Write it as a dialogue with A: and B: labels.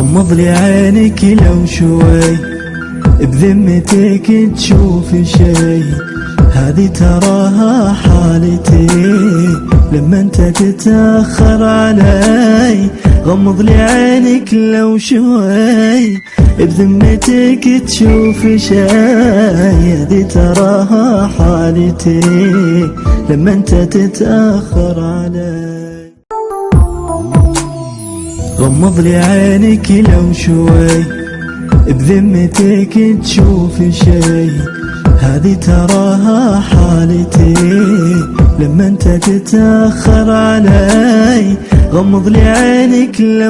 A: غمض لي عينك لو شوي، بذمتك تشوف شي، هذه تراها حالتي لما انت تتأخر علي. غمض لي عينك لو شوي، بذمتك تشوف شي، هذه تراها حالتي لما انت تتأخر علي. غمض لي عينك لو شوي، بذمتك تشوف شي، هذه تراها حالتي لما انت تتأخر علي. غمض لي عينك لو